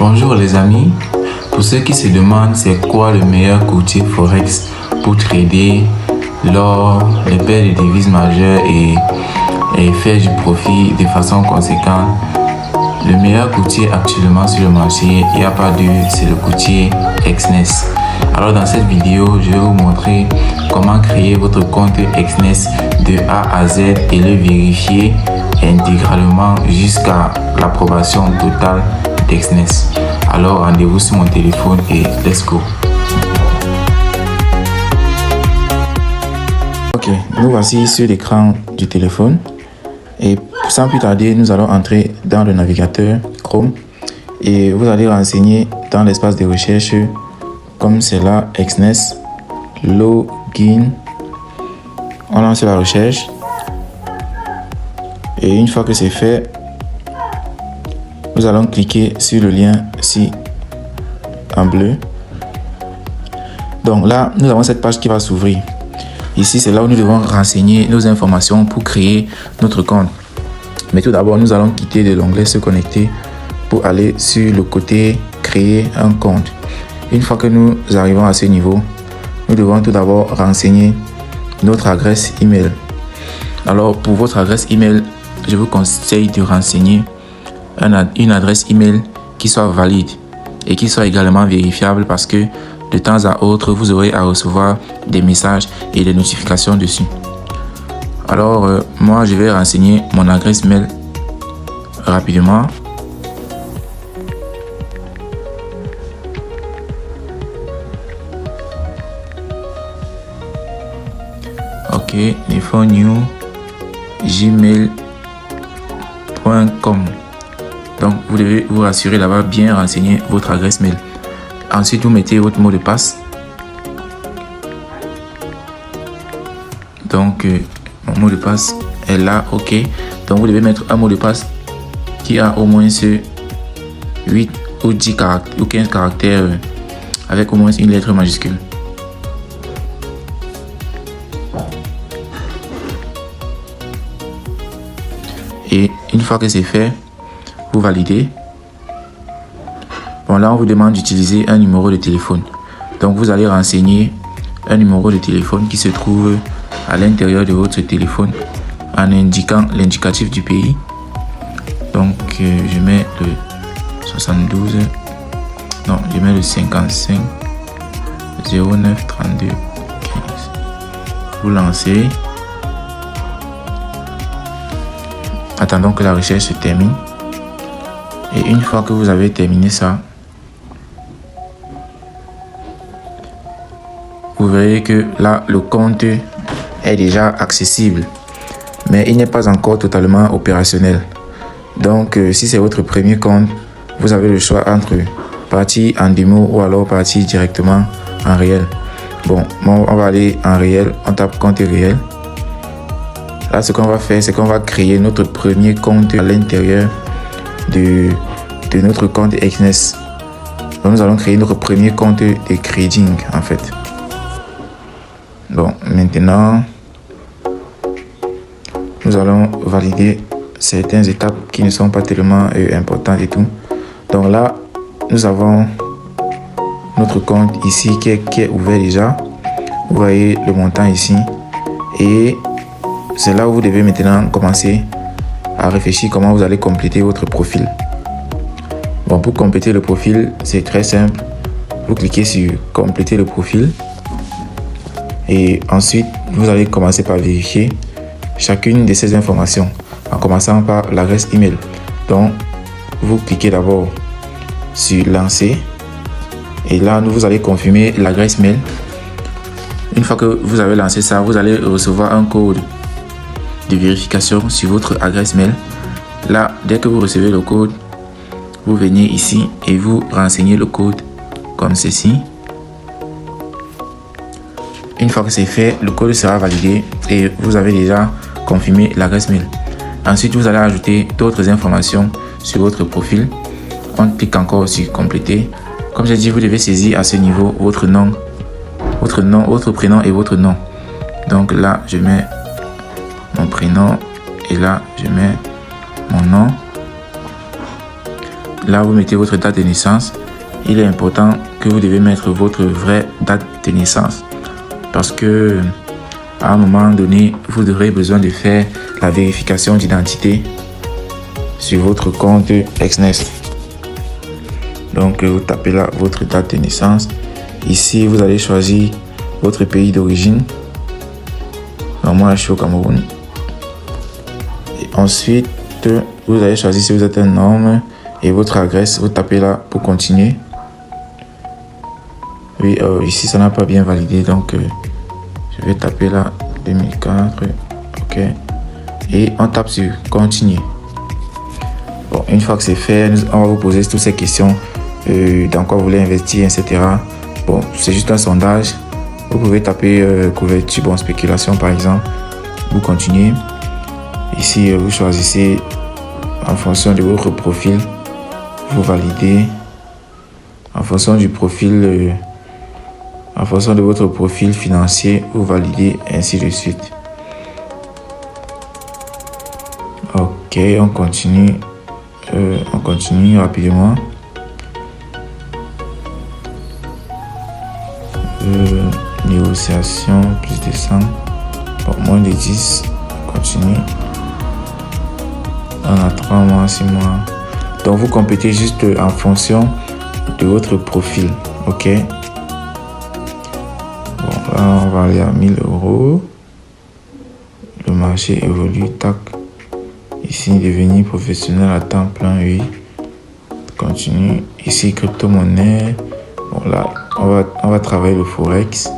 Bonjour les amis, pour ceux qui se demandent c'est quoi le meilleur courtier Forex pour trader l'or, les paires de devises majeures et faire du profit de façon conséquente, le meilleur courtier actuellement sur le marché, il n'y a pas deux, c'est le courtier Exness. Alors dans cette vidéo, je vais vous montrer comment créer votre compte Exness de A à Z et le vérifier intégralement jusqu'à l'approbation totale d'Exness. Alors rendez-vous sur mon téléphone et let's go. Ok, nous voici sur l'écran du téléphone et sans plus tarder, nous allons entrer dans le navigateur Chrome et vous allez renseigner dans l'espace de recherche comme c'est là, Exness, login. On lance la recherche et une fois que c'est fait, nous allons cliquer sur le lien ici en bleu. Donc là, nous avons cette page qui va s'ouvrir. Ici, c'est là où nous devons renseigner nos informations pour créer notre compte. Mais tout d'abord, nous allons quitter de l'onglet se connecter pour aller sur le côté créer un compte. Une fois que nous arrivons à ce niveau, nous devons tout d'abord renseigner notre adresse email. Alors pour votre adresse email, je vous conseille de renseigner une adresse email qui soit valide et qui soit également vérifiable parce que de temps à autre, vous aurez à recevoir des messages et des notifications dessus. Alors, moi, je vais renseigner mon adresse mail rapidement. Ok, new gmail.com. Donc, vous devez vous rassurer d'avoir bien renseigné votre adresse mail. Ensuite, vous mettez votre mot de passe. Donc, mon mot de passe est là, ok. Donc, vous devez mettre un mot de passe qui a au moins 8 ou 10 caractères, ou 15 caractères avec au moins une lettre majuscule. Et une fois que c'est fait, vous validez. Bon, là, on vous demande d'utiliser un numéro de téléphone. Donc, vous allez renseigner un numéro de téléphone qui se trouve à l'intérieur de votre téléphone en indiquant l'indicatif du pays. Donc, je mets le 72. Non, je mets le 55 09 32 15. Vous lancez. Attendons que la recherche se termine. Et une fois que vous avez terminé ça, vous verrez que là, le compte est déjà accessible, mais il n'est pas encore totalement opérationnel. Donc, si c'est votre premier compte, vous avez le choix entre partir en démo ou alors partir directement en réel. Bon, on va aller en réel, on tape compte réel. Là, ce qu'on va faire, c'est qu'on va créer notre premier compte à l'intérieur de notre compte Exness. Donc, nous allons créer notre premier compte de trading en fait. Bon, maintenant, nous allons valider certaines étapes qui ne sont pas tellement importantes et tout. Donc là, nous avons notre compte ici qui est ouvert déjà. Vous voyez le montant ici. Et c'est là où vous devez maintenant commencer à réfléchir comment vous allez compléter votre profil. Bon, pour compléter le profil, c'est très simple. Vous cliquez sur compléter le profil. Et ensuite, vous allez commencer par vérifier chacune de ces informations en commençant par l'adresse email. Donc, vous cliquez d'abord sur lancer et là, vous allez confirmer l'adresse mail. Une fois que vous avez lancé ça, vous allez recevoir un code de vérification sur votre adresse mail. Là, dès que vous recevez le code, vous venez ici et vous renseignez le code comme ceci. Une fois que c'est fait, le code sera validé et vous avez déjà confirmé l'adresse mail. Ensuite, vous allez ajouter d'autres informations sur votre profil. On clique encore sur compléter. Comme j'ai dit, vous devez saisir à ce niveau votre nom, votre prénom et votre nom. Donc là, je mets mon prénom et là, je mets mon nom. là vous mettez votre date de naissance. Il est important que vous devez mettre votre vraie date de naissance. Parce que à un moment donné, vous aurez besoin de faire la vérification d'identité sur votre compte Exnest. Donc vous tapez là votre date de naissance. Ici, vous allez choisir votre pays d'origine. Donc moi, je suis au Cameroun. Et ensuite, vous allez choisir si vous êtes un homme et votre adresse. Vous tapez là pour continuer. Oui, ici, ça n'a pas bien validé. Donc, je vais taper là 2004. OK. Et on tape sur continuer. Bon, une fois que c'est fait, on va vous poser toutes ces questions. Dans quoi vous voulez investir, etc. Bon, c'est juste un sondage. Vous pouvez taper couverture, bon, spéculation par exemple. Vous continuez. Ici, vous choisissez en fonction de votre profil. Vous validez. En fonction du profil, en fonction de votre profil financier, vous validez, ainsi de suite. Ok, on continue. On continue rapidement. Négociation, plus de 100. Bon, moins de 10. On continue. On a 3 mois, 6 mois. Donc, vous complétez juste en fonction de votre profil. OK. Bon, là, on va aller à 1000 €. Le marché évolue. Tac. Ici, devenir professionnel à temps plein, oui. Continue. Ici, crypto-monnaie. Bon, là, on va travailler le forex,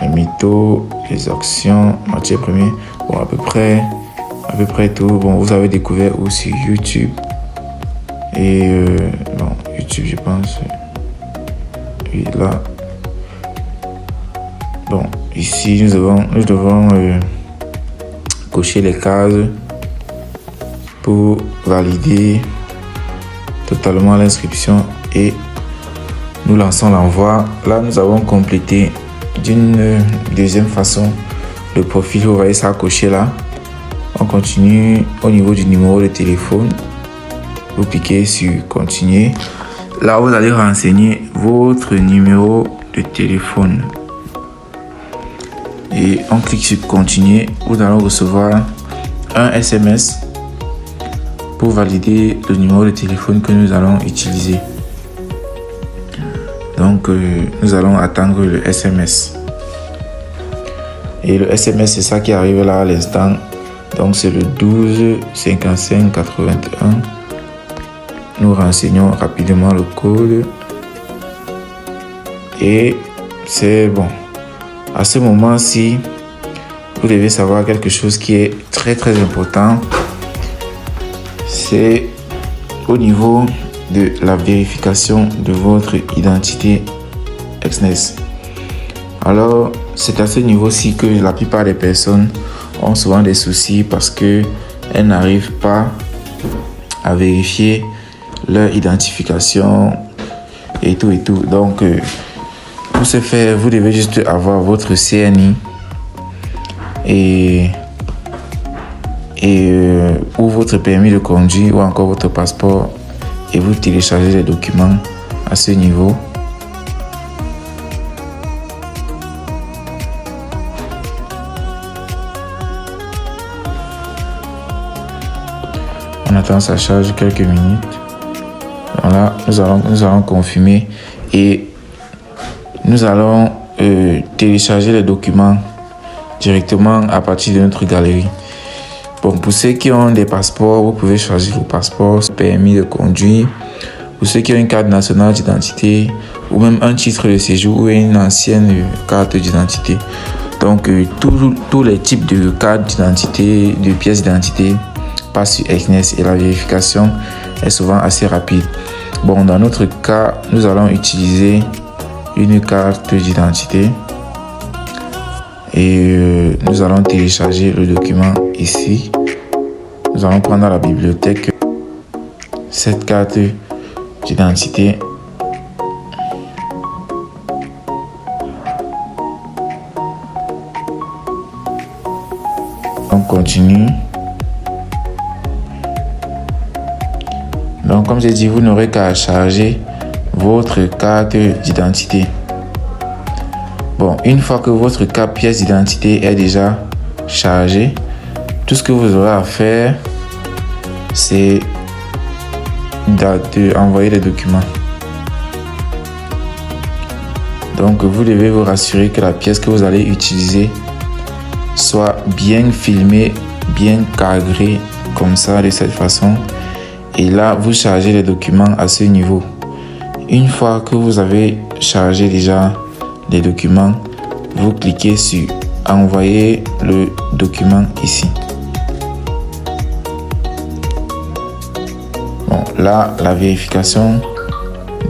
les métaux, les actions, matières premières. Bon, à peu près tout. Bon, vous avez découvert aussi YouTube. Et bon, YouTube, je pense. Oui, là. Bon, ici, nous devons cocher les cases pour valider totalement l'inscription et nous lançons l'envoi. Là, nous avons complété d'une deuxième façon le profil. Vous voyez ça coché là. On continue au niveau du numéro de téléphone. Vous cliquez sur continuer. Là, vous allez renseigner votre numéro de téléphone. Et on clique sur continuer. Vous allez recevoir un SMS pour valider le numéro de téléphone que nous allons utiliser. Donc, nous allons attendre le SMS. Et le SMS, c'est ça qui arrive là à l'instant. Donc, c'est le 12 55 81. Nous renseignons rapidement le code. Et c'est bon. À ce moment-ci, vous devez savoir quelque chose qui est très très important. C'est au niveau de la vérification de votre identité Exnest. Alors, c'est à ce niveau-ci que la plupart des personnes ont souvent des soucis parce qu'elles n'arrivent pas à vérifier leur identification et tout. Donc, pour ce faire, vous devez juste avoir votre CNI ou votre permis de conduire ou encore votre passeport et vous téléchargez les documents à ce niveau. On attend ça charge quelques minutes. Voilà, nous allons confirmer et nous allons télécharger les documents directement à partir de notre galerie. Bon, pour ceux qui ont des passeports, vous pouvez choisir vos passeports, permis de conduire. Pour ceux qui ont une carte nationale d'identité ou même un titre de séjour ou une ancienne carte d'identité. Donc, tous les types de cartes d'identité, de pièces d'identité passent sur Exnest et la vérification est souvent assez rapide. Bon, dans notre cas, nous allons utiliser une carte d'identité et nous allons télécharger le document ici. Nous allons prendre dans la bibliothèque cette carte d'identité. On continue. Donc comme j'ai dit, vous n'aurez qu'à charger votre carte d'identité. Bon, une fois que votre carte pièce d'identité est déjà chargée, tout ce que vous aurez à faire, c'est d'envoyer les documents. Donc vous devez vous rassurer que la pièce que vous allez utiliser soit bien filmée, bien cadrée comme ça, de cette façon. Et là, vous chargez les documents à ce niveau. Une fois que vous avez chargé déjà les documents, vous cliquez sur envoyer le document ici. Bon, là, la vérification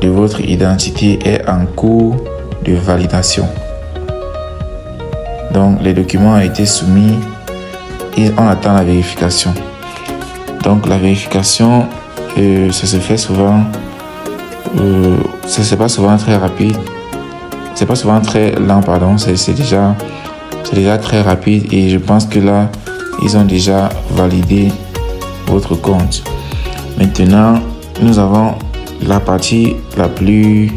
de votre identité est en cours de validation. Donc, les documents ont été soumis et on attend la vérification. Donc, la vérification, ça se fait souvent, c'est pas souvent très rapide. C'est pas souvent très lent, pardon. C'est déjà très rapide et je pense que là, ils ont déjà validé votre compte. Maintenant, nous avons la partie la plus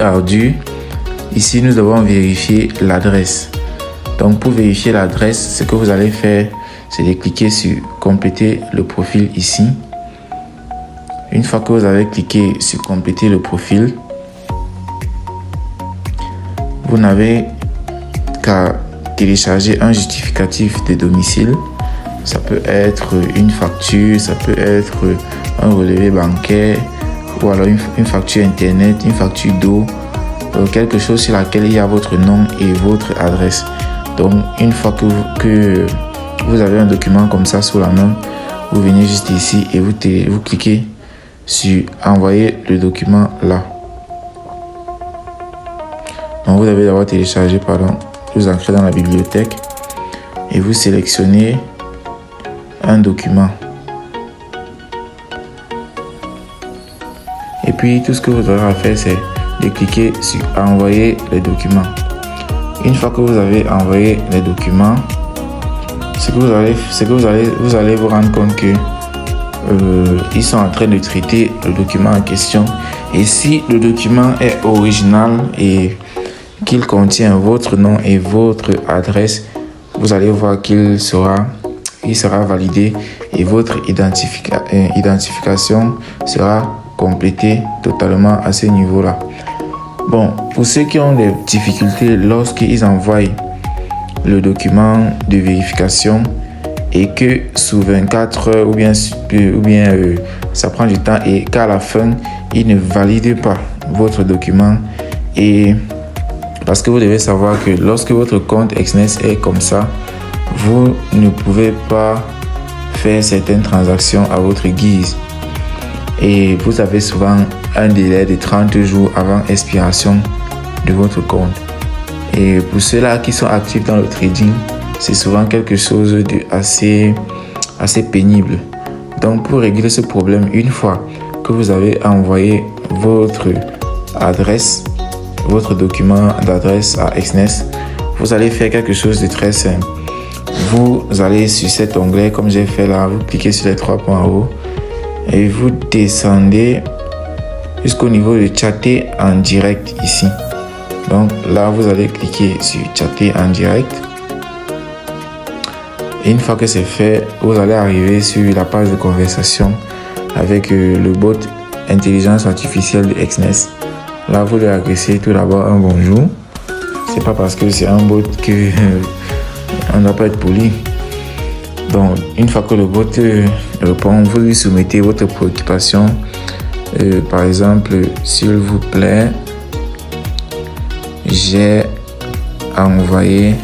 ardue. Ici, nous devons vérifier l'adresse. Donc, pour vérifier l'adresse, ce que vous allez faire, c'est de cliquer sur compléter le profil ici. Une fois que vous avez cliqué sur compléter le profil, vous n'avez qu'à télécharger un justificatif de domicile. Ça peut être une facture, ça peut être un relevé bancaire ou alors une facture internet, une facture d'eau, quelque chose sur laquelle il y a votre nom et votre adresse. Donc, une fois que vous avez un document comme ça sous la main, vous venez juste ici et vous cliquez sur envoyer le document là. Donc, vous devez d'abord télécharger, vous entrez dans la bibliothèque et vous sélectionnez un document. Et puis, tout ce que vous aurez à faire, c'est de cliquer sur envoyer les documents. Une fois que vous avez envoyé les documents, vous allez vous rendre compte que ils sont en train de traiter le document en question. Et si le document est original et qu'il contient votre nom et votre adresse, vous allez voir qu'il sera validé et votre identification sera complétée totalement à ce niveau-là. Bon, pour ceux qui ont des difficultés lorsqu'ils envoient le document de vérification et que sous 24 heures ou bien ça prend du temps et qu'à la fin, ils ne valident pas votre document, et parce que vous devez savoir que lorsque votre compte Exness est comme ça, vous ne pouvez pas faire certaines transactions à votre guise. Et vous avez souvent un délai de 30 jours avant expiration de votre compte. Et pour ceux-là qui sont actifs dans le trading, c'est souvent quelque chose de assez pénible. Donc pour régler ce problème, une fois que vous avez envoyé votre adresse, votre document d'adresse à Exness, vous allez faire quelque chose de très simple. Vous allez sur cet onglet, comme j'ai fait là, vous cliquez sur les 3 points en haut et vous descendez jusqu'au niveau de chatter en direct ici. Donc là, vous allez cliquer sur chatter en direct. Et une fois que c'est fait, vous allez arriver sur la page de conversation avec le bot intelligence artificielle de Exness. Là, vous lui adressez tout d'abord un bonjour. C'est pas parce que c'est un bot que on ne doit pas être poli. Donc, une fois que le bot répond, vous lui soumettez votre préoccupation. Par exemple, s'il vous plaît, j'ai envoyé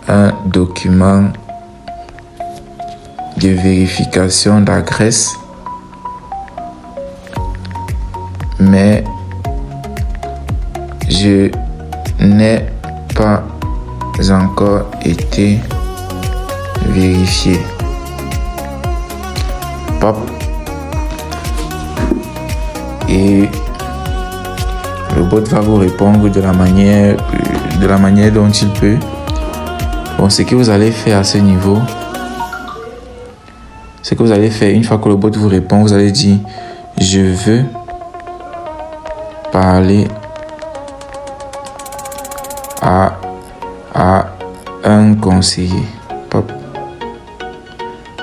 un document de vérification d'adresse, mais je n'ai pas encore été vérifié. Pop. Et le bot va vous répondre de la manière dont il peut. Bon, ce que vous allez faire à ce niveau, ce que vous allez faire, une fois que le bot vous répond, vous allez dire « Je veux parler à un conseiller. » Pop.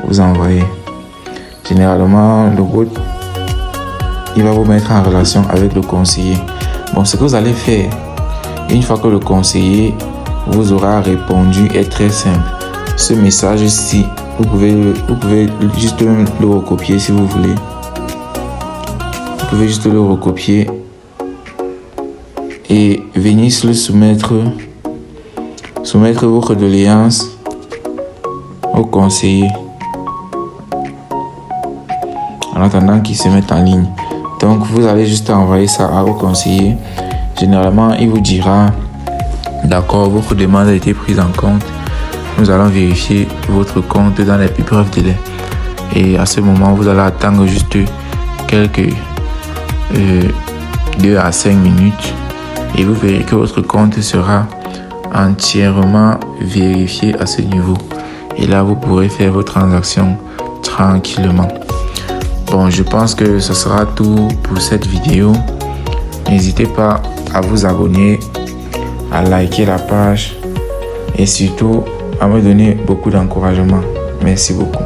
Vous envoyez. Généralement, le bot, il va vous mettre en relation avec le conseiller. Bon, ce que vous allez faire, une fois que le conseiller vous aura répondu, est très simple. Ce message-ci, vous pouvez juste le recopier si vous voulez. Vous pouvez juste le recopier et venir le soumettre votre doléance au conseiller en attendant qu'il se mette en ligne. Donc vous allez juste envoyer ça au conseiller. Généralement, il vous dira d'accord, votre demande a été prise en compte. Nous allons vérifier votre compte dans les plus brefs délais. Et à ce moment, vous allez attendre juste quelques 2 à 5 minutes et vous verrez que votre compte sera entièrement vérifié à ce niveau. Et là, vous pourrez faire vos transactions tranquillement. Bon, je pense que ce sera tout pour cette vidéo. N'hésitez pas à vous abonner, à liker la page et surtout à me donner beaucoup d'encouragement. Merci beaucoup.